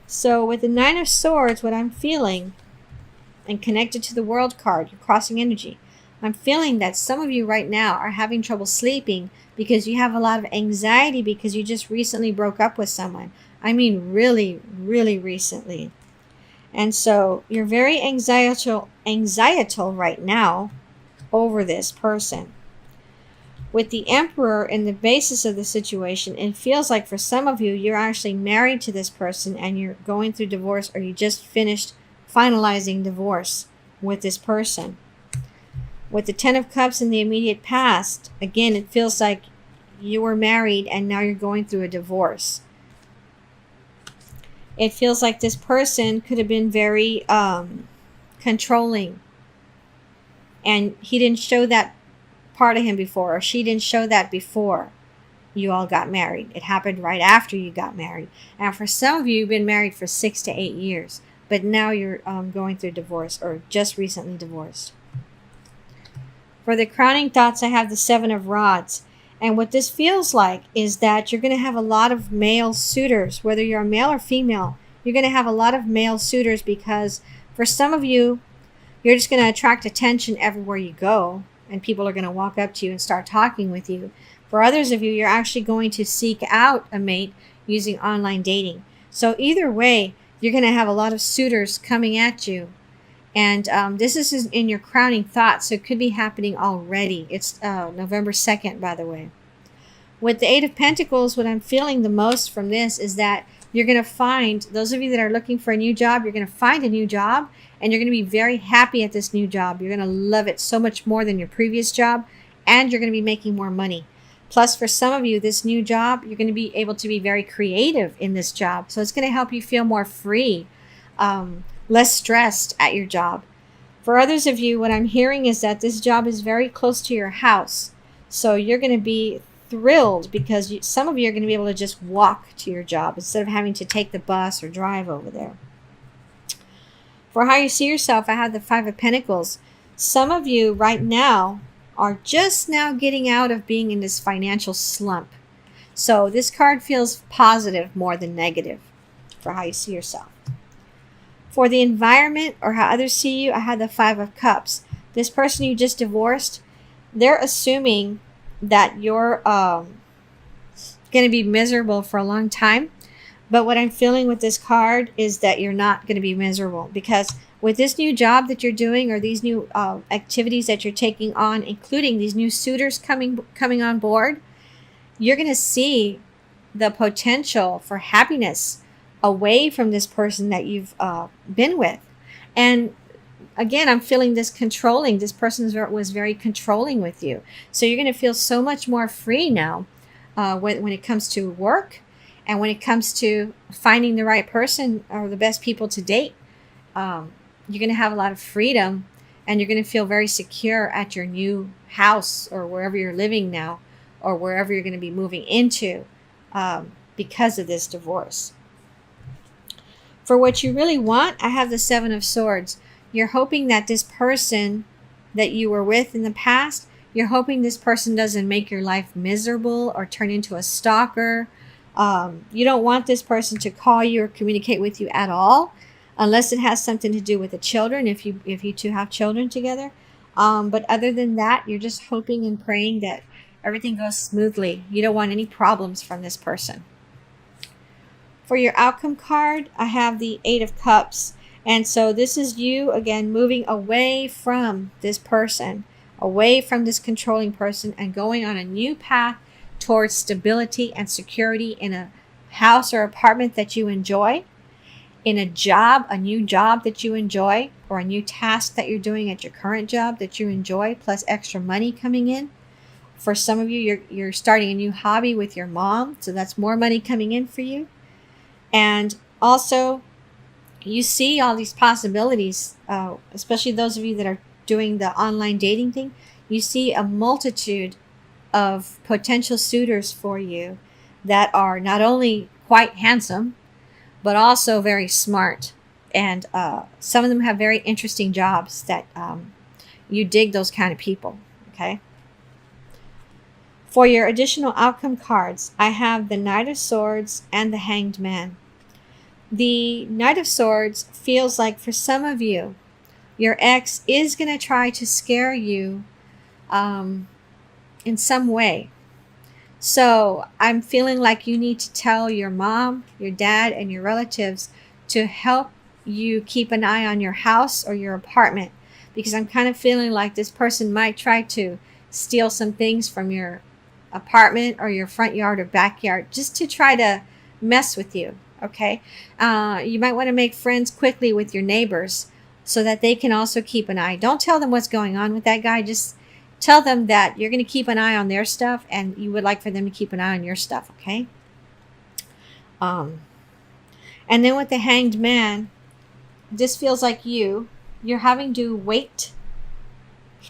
So with the Nine of Swords, what I'm feeling, and connected to the World card, your crossing energy, I'm feeling that some of you right now are having trouble sleeping because you have a lot of anxiety because you just recently broke up with someone. I mean, really, really recently. And so you're very anxietal right now over this person. With the Emperor in the basis of the situation, it feels like for some of you, you're actually married to this person and you're going through divorce, or you just finished finalizing divorce with this person. With the Ten of Cups in the immediate past, again, it feels like you were married and now you're going through a divorce. It feels like this person could have been very controlling, and he didn't show that part of him before, or she didn't show that before you all got married. It happened right after you got married. And for some of you, you've been married for 6 to 8 years, but now you're going through divorce, or just recently divorced. For the crowning thoughts, I have the Seven of Rods. And what this feels like is that you're going to have a lot of male suitors, whether you're a male or female. You're going to have a lot of male suitors because for some of you, you're just going to attract attention everywhere you go, and people are going to walk up to you and start talking with you. For others of you, you're actually going to seek out a mate using online dating. So either way, you're going to have a lot of suitors coming at you. And this is in your crowning thoughts, so it could be happening already. It's November 2nd, by the way. With the Eight of Pentacles, what I'm feeling the most from this is that you're going to find, those of you that are looking for a new job, you're going to find a new job, and you're going to be very happy at this new job. You're going to love it so much more than your previous job, and you're going to be making more money. Plus, for some of you, this new job, you're going to be able to be very creative in this job. So it's going to help you feel more free, less stressed at your job. For others of you, what I'm hearing is that this job is very close to your house. So you're going to be thrilled because some of you are going to be able to just walk to your job instead of having to take the bus or drive over there. For how you see yourself, I have the Five of Pentacles. Some of you right now are just now getting out of being in this financial slump. So this card feels positive more than negative for how you see yourself. For the environment or how others see you, I have the Five of Cups. This person you just divorced, they're assuming that you're going to be miserable for a long time. But what I'm feeling with this card is that you're not going to be miserable, because with this new job that you're doing, or these new activities that you're taking on, including these new suitors coming on board, you're going to see the potential for happiness away from this person that you've been with. And again, I'm feeling this controlling. This person was very controlling with you. So you're going to feel so much more free now when it comes to work, and when it comes to finding the right person or the best people to date. You're going to have a lot of freedom, and you're going to feel very secure at your new house, or wherever you're living now, or wherever you're going to be moving into because of this divorce. For what you really want, I have the Seven of Swords. You're hoping that this person that you were with in the past, you're hoping this person doesn't make your life miserable or turn into a stalker. You don't want this person to call you or communicate with you at all, unless it has something to do with the children, if you two have children together. But other than that, you're just hoping and praying that everything goes smoothly. You don't want any problems from this person. For your outcome card, I have the Eight of Cups. And so this is you, again, moving away from this person, away from this controlling person, and going on a new path towards stability and security in a house or apartment that you enjoy, in a job, a new job that you enjoy, or a new task that you're doing at your current job that you enjoy, plus extra money coming in. For some of you, you're starting a new hobby with your mom, so that's more money coming in for you. And also, you see all these possibilities, especially those of you that are doing the online dating thing. You see a multitude of potential suitors for you that are not only quite handsome, but also very smart. And some of them have very interesting jobs that you dig those kind of people, okay? For your additional outcome cards, I have the Knight of Swords and the Hanged Man. The Knight of Swords feels like for some of you, your ex is going to try to scare you in some way. So I'm feeling like you need to tell your mom, your dad, and your relatives to help you keep an eye on your house or your apartment, because I'm kind of feeling like this person might try to steal some things from your apartment or your front yard or backyard just to try to mess with you. Okay. You might want to make friends quickly with your neighbors so that they can also keep an eye. Don't tell them what's going on with that guy. Just tell them that you're going to keep an eye on their stuff and you would like for them to keep an eye on your stuff. Okay. And then with the Hanged Man, this feels like you're having to wait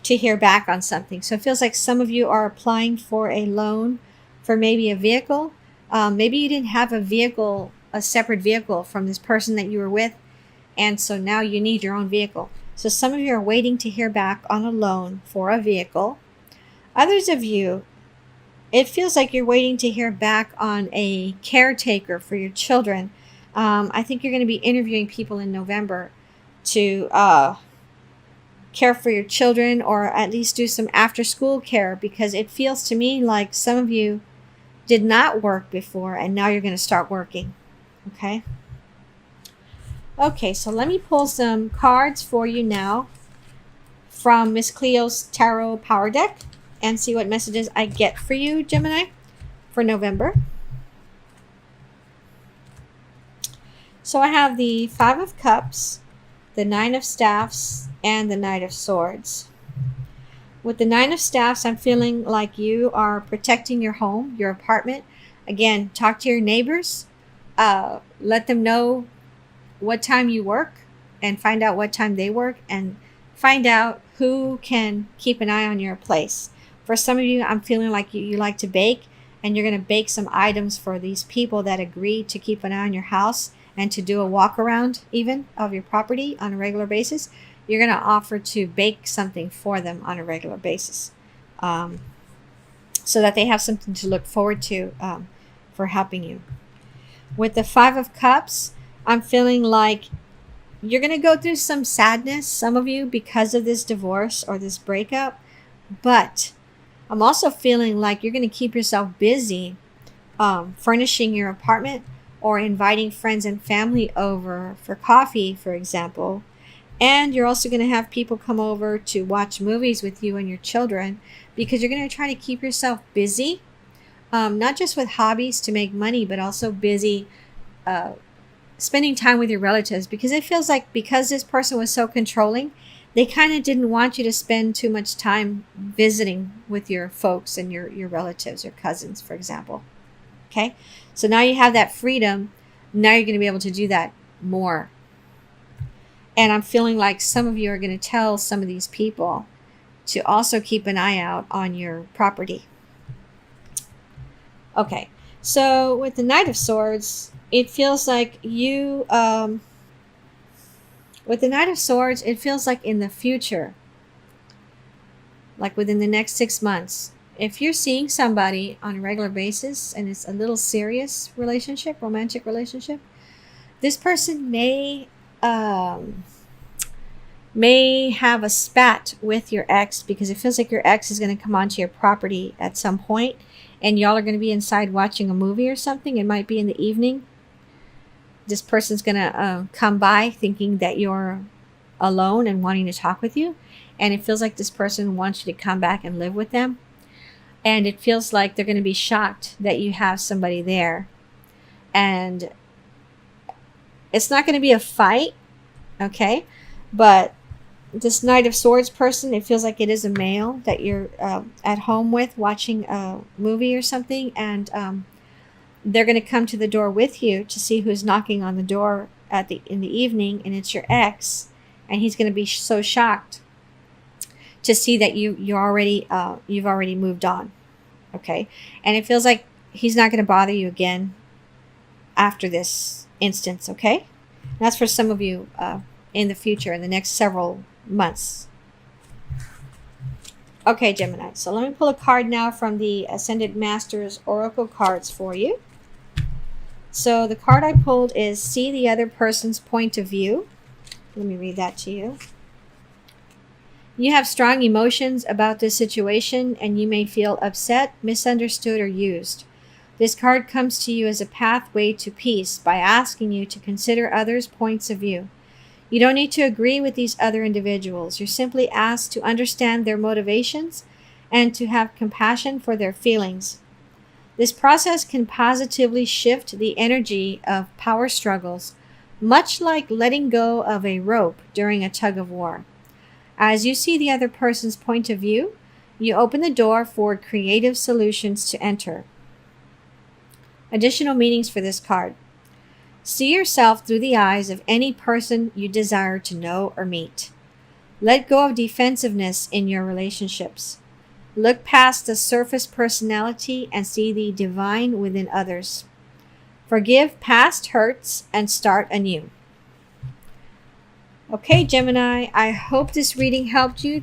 to hear back on something. So it feels like some of you are applying for a loan for maybe a vehicle. Maybe you didn't have a separate vehicle from this person that you were with, and so now you need your own vehicle. So some of you are waiting to hear back on a loan for a vehicle. Others of you, it feels like you're waiting to hear back on a caretaker for your children. I think you're going to be interviewing people in November to care for your children, or at least do some after school care, because it feels to me like some of you did not work before and now you're going to start working. Okay. Okay, so let me pull some cards for you now from Miss Cleo's Tarot Power Deck and see what messages I get for you, Gemini, for November. So I have the Five of Cups, the Nine of Staffs, and the Knight of Swords. With the Nine of Staffs, I'm feeling like you are protecting your home, your apartment. Again, talk to your neighbors. Let them know what time you work and find out what time they work, and find out who can keep an eye on your place. For some of you, I'm feeling like you like to bake, and you're going to bake some items for these people that agree to keep an eye on your house and to do a walk around even of your property on a regular basis. You're going to offer to bake something for them on a regular basis, so that they have something to look forward to for helping you. With the Five of Cups, I'm feeling like you're going to go through some sadness, some of you, because of this divorce or this breakup. But I'm also feeling like you're going to keep yourself busy furnishing your apartment or inviting friends and family over for coffee, for example. And you're also going to have people come over to watch movies with you and your children, because you're going to try to keep yourself busy, not just with hobbies to make money, but also busy spending time with your relatives, because it feels like because this person was so controlling, they kind of didn't want you to spend too much time visiting with your folks and your relatives, your cousins, for example. Okay, so now you have that freedom. Now you're going to be able to do that more. And I'm feeling like some of you are going to tell some of these people to also keep an eye out on your property. Okay, so with the Knight of Swords, it feels like you, with the Knight of Swords, it feels like in the future, like within the next 6 months, if you're seeing somebody on a regular basis and it's a little serious relationship, romantic relationship, this person may have a spat with your ex, because it feels like your ex is going to come onto your property at some point and y'all are going to be inside watching a movie or something. It might be in the evening. This person's going to come by thinking that you're alone and wanting to talk with you. And it feels like this person wants you to come back and live with them. And it feels like they're going to be shocked that you have somebody there. And it's not going to be a fight, okay? But this Knight of Swords person, it feels like it is a male that you're at home with watching a movie or something. And they're going to come to the door with you to see who's knocking on the door in the evening, and it's your ex, and he's going to be so shocked to see that you've already moved on. Okay, and it feels like he's not going to bother you again after this instance. Okay, that's for some of you in the future, in the next several months. Okay, Gemini. So let me pull a card now from the Ascended Masters Oracle cards for you. So the card I pulled is see the other person's point of view. Let me read that to you. You have strong emotions about this situation and you may feel upset, misunderstood, or used. This card comes to you as a pathway to peace by asking you to consider others' points of view. You don't need to agree with these other individuals. You're simply asked to understand their motivations and to have compassion for their feelings. This process can positively shift the energy of power struggles, much like letting go of a rope during a tug of war. As you see the other person's point of view, you open the door for creative solutions to enter. Additional meanings for this card. See yourself through the eyes of any person you desire to know or meet. Let go of defensiveness in your relationships. Look past the surface personality and see the divine within others. Forgive past hurts and start anew. Okay, Gemini, I hope this reading helped you.